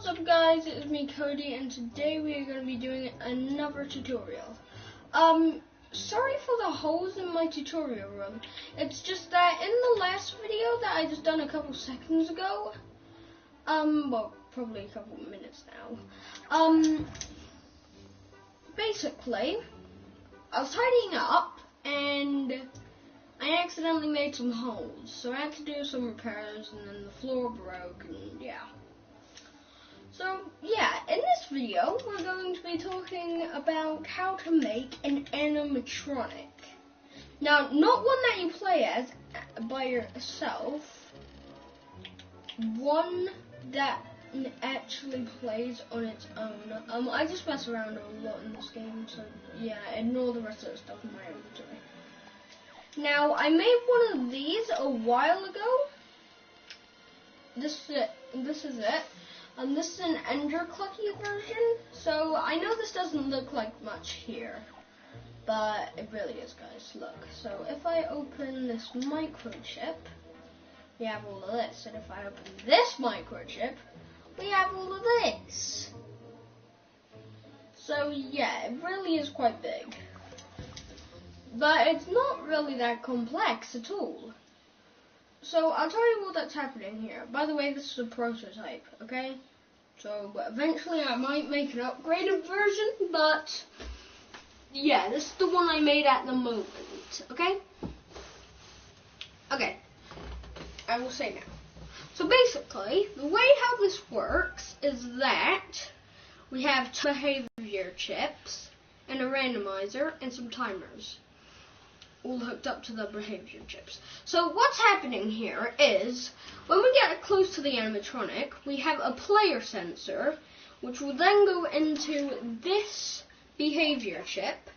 What's up guys, it's me Cody, and today we are going to be doing another tutorial. Sorry for the holes in my tutorial room. It's just that in the last video that I just done a couple seconds ago, well, probably a couple minutes now, basically, I was tidying up and I accidentally made some holes, so I had to do some repairs, and then the floor broke, and yeah. So, yeah, in this video, we're going to be talking about how to make an animatronic. Now, not one that you play as by yourself, one that actually plays on its own. I just mess around a lot in this game, so yeah, ignore the rest of the stuff in my inventory. Now, I made one of these a while ago. This is it. This is an Ender Clucky version, so I know this doesn't look like much here, but it really is, guys. Look, so if I open this microchip, we have all of this, and if I open this microchip, we have all of this. So yeah, it really is quite big, but it's not really that complex at all. So I'll tell you what that's happening here. By the way, this is a prototype, okay? So eventually I might make an upgraded version, but yeah, this is the one I made at the moment, okay? Okay, I will say now. So basically, the way how this works is that we have two behavior chips and a randomizer and some timers, all hooked up to the behavior chips. So what's happening here is, when we get close to the animatronic, we have a player sensor, which will then go into this behavior chip,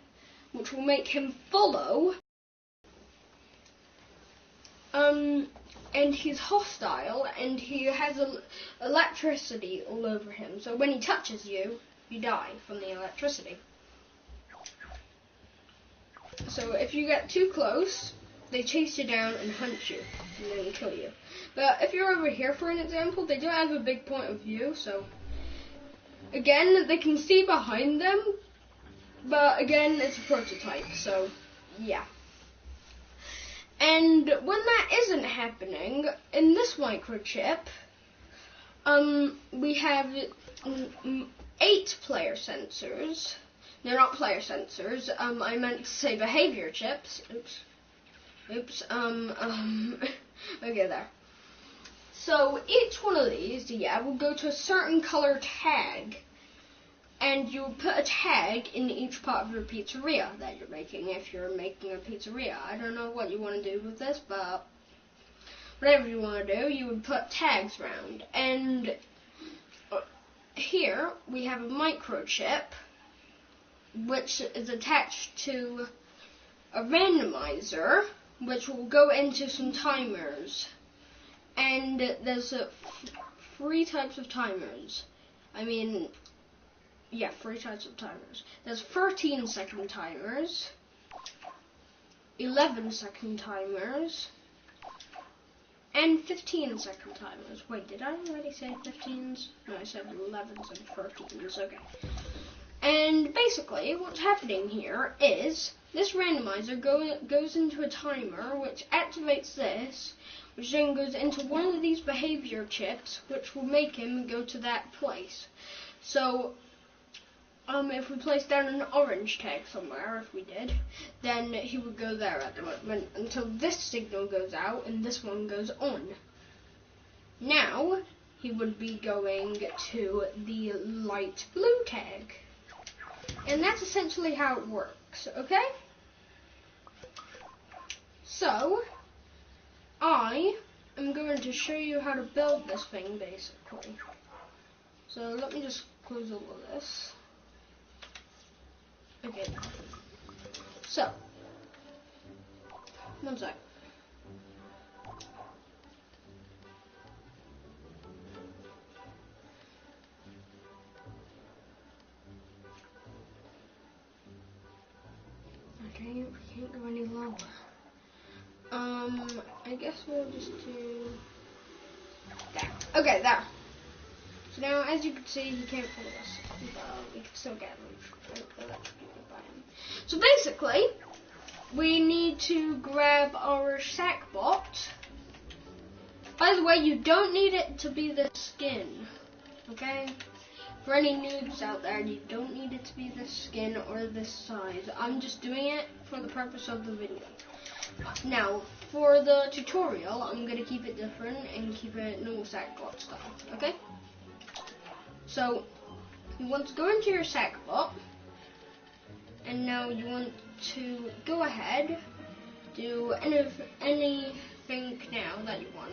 which will make him follow, and he's hostile, and he has electricity all over him. So when he touches you, you die from the electricity. So if you get too close, they chase you down and hunt you, and then kill you. But if you're over here, for an example, they don't have a big point of view, so again, they can see behind them, but again, it's a prototype, so yeah. And when that isn't happening, in this microchip, we have 8 player sensors. They're not player sensors. I meant to say behavior chips. Oops. Okay, there. So each one of these, yeah, will go to a certain color tag, and you put a tag in each part of your pizzeria that you're making. If you're making a pizzeria, I don't know what you want to do with this, but whatever you want to do, you would put tags around. And here we have a microchip, which is attached to a randomizer, which will go into some timers. And there's 3 types of timers. Yeah, 3 types of timers. There's 13-second timers, 11-second timers, and 15-second timers. Wait, did I already say 15s? No, I said 11s and 13s. Okay. And basically, what's happening here is this randomizer goes into a timer, which activates this, which then goes into one of these behavior chips, which will make him go to that place. So, if we place down an orange tag somewhere, if we did, then he would go there at the moment until this signal goes out and this one goes on. Now, he would be going to the light blue tag. And that's essentially how it works, okay? So, I am going to show you how to build this thing, basically. So, let me just close all of this. Okay. So, one sec. Okay, we can't go any lower. I guess we'll just do that. Okay, there. So now, as you can see, he can't follow us, but we can still get electrocuted by him. So basically, we need to grab our sack bot. By the way, you don't need it to be the skin, okay? For any noobs out there, you don't need it to be this skin or this size. I'm just doing it for the purpose of the video. Now, for the tutorial, I'm going to keep it different and keep it normal sackbot style, okay? So, you want to go into your sackbot, and now you want to go ahead, do anything now that you want.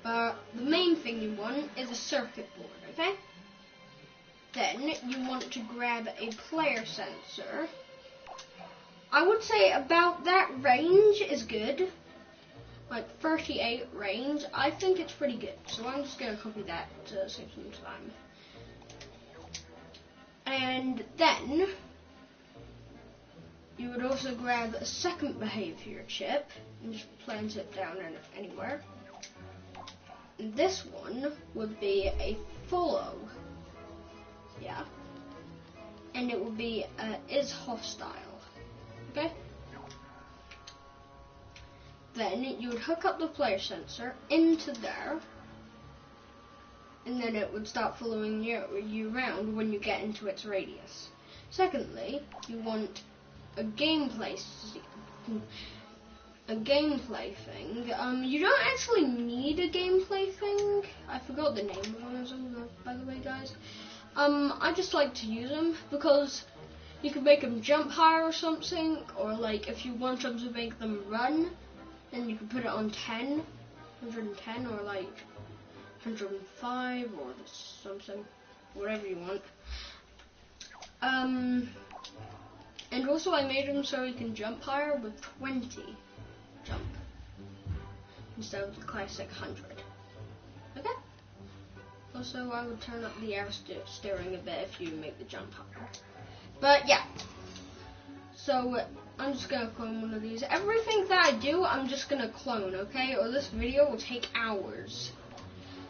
But the main thing you want is a circuit board, okay? Then you want to grab a player sensor. I would say about that range is good. Like 38 range. I think it's pretty good. So I'm just going to copy that to save some time. And then you would also grab a second behavior chip and just plant it down anywhere. And this one would be a follow. Yeah. And it will be is hostile. Okay? Then you would hook up the player sensor into there, and then it would start following you around when you get into its radius. Secondly, you want a gameplay thing. You don't actually need a gameplay thing. I forgot the name of them, by the way, guys. I just like to use them because you can make them jump higher or something, or like if you want them to make them run, then you can put it on 110 or like 105 or something, whatever you want. And also I made them so you can jump higher with 20 jump instead of the classic 100. Okay? Also, I would turn up the air steering a bit if you make the jump higher. But yeah. So I'm just gonna clone one of these. Everything that I do, I'm just gonna clone, okay? Or this video will take hours.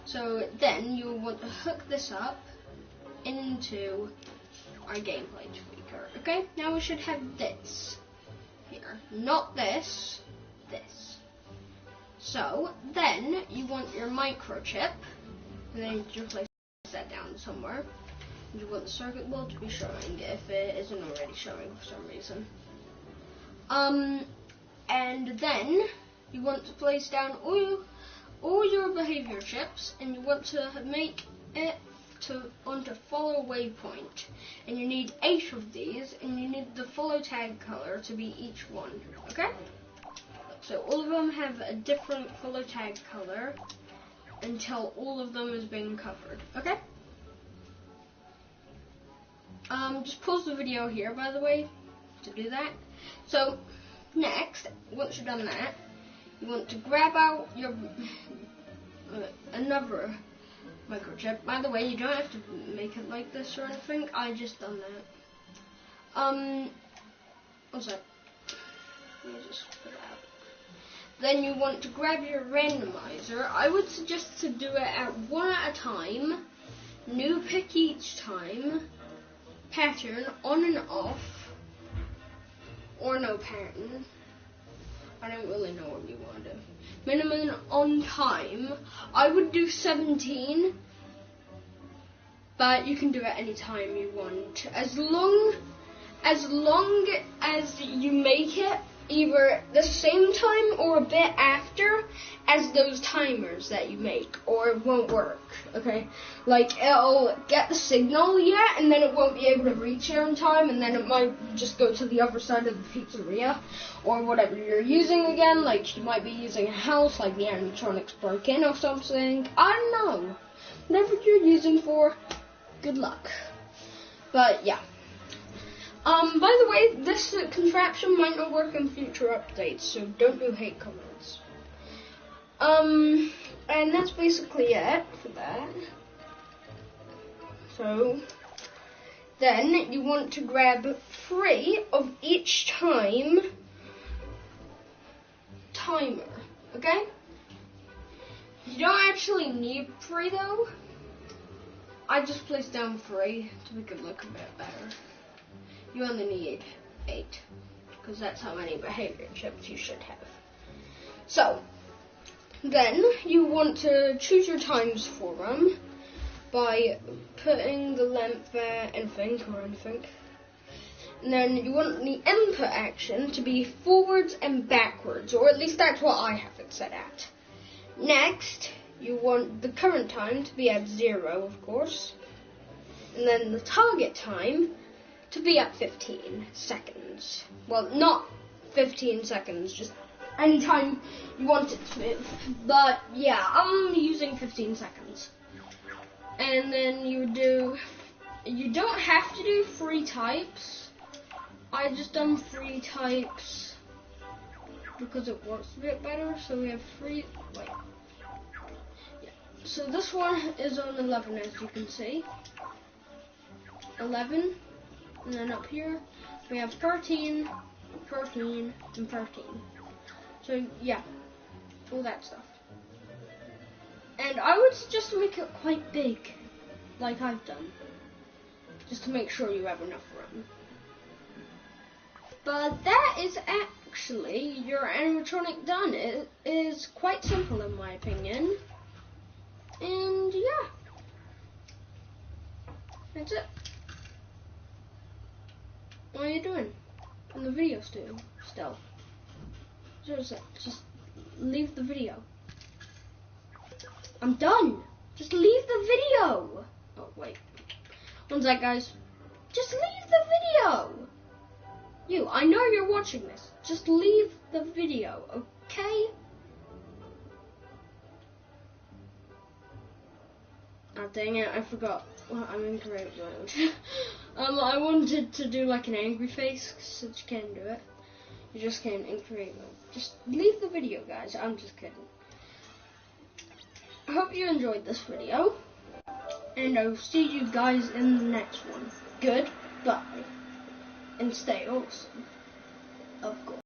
So then you want to hook this up into our gameplay tweaker. Okay? Now we should have this here. Not this. This. So then you want your microchip. And then you place that down somewhere. And you want the circuit board to be showing if it isn't already showing for some reason. And then you want to place down all your behavior chips, and you want to make it onto follow waypoint. And you need 8 of these, and you need the follow tag color to be each one. Okay? So all of them have a different follow tag color until all of them is being covered. Okay? Just pause the video here, by the way, to do that. So, next, once you've done that, you want to grab out your another microchip. By the way, you don't have to make it like this or anything. I just done that. What's that? Let me just put it out. Then you want to grab your randomizer. I would suggest to do it at one at a time. New pick each time. Pattern on and off. Or no pattern. I don't really know what you want to do. Minimum on time. I would do 17. But you can do it any time you want. As long as you make it either the same time or a bit after as those timers that you make, or it won't work, okay? Like, it'll get the signal yet, and then it won't be able to reach you in time, and then it might just go to the other side of the pizzeria, or whatever you're using again. Like, you might be using a house, like the animatronics broke in or something. I don't know. Whatever you're using for, good luck. But, yeah. By the way, this contraption might not work in future updates, so don't do hate comments. And that's basically it for that. So, then you want to grab 3 of each timer, okay? You don't actually need 3 though. I just placed down 3 to make it look a bit better. You only need 8, because that's how many behavior chips you should have. So, then you want to choose your times for them by putting the length there, anything. And then you want the input action to be forwards and backwards, or at least that's what I have it set at. Next, you want the current time to be at 0, of course. And then the target time to be at 15 seconds. Well, not 15 seconds, just any time you want it to be. But yeah, I'm using 15 seconds. And then you don't have to do 3 types. I just done 3 types because it works a bit better. So we have 3, so this one is on 11, as you can see. 11, and then up here we have 13, 13, and 13. So yeah, all that stuff. And I would suggest to make it quite big, like I've done, just to make sure you have enough room. But that is actually your animatronic done. It is quite simple in my opinion. And yeah, that's it. What are you doing in the video still? Just leave the video. I'm done. Just leave the video. Oh wait, one sec, guys. Just leave the video. I know you're watching this. Just leave the video, okay? Oh, dang it, I forgot. Well, I'm in creative mode. I wanted to do like an angry face, since you can't do it. You just can't in creative mode. Just leave the video, guys. I'm just kidding. I hope you enjoyed this video. And I'll see you guys in the next one. Goodbye. And stay awesome. Of course.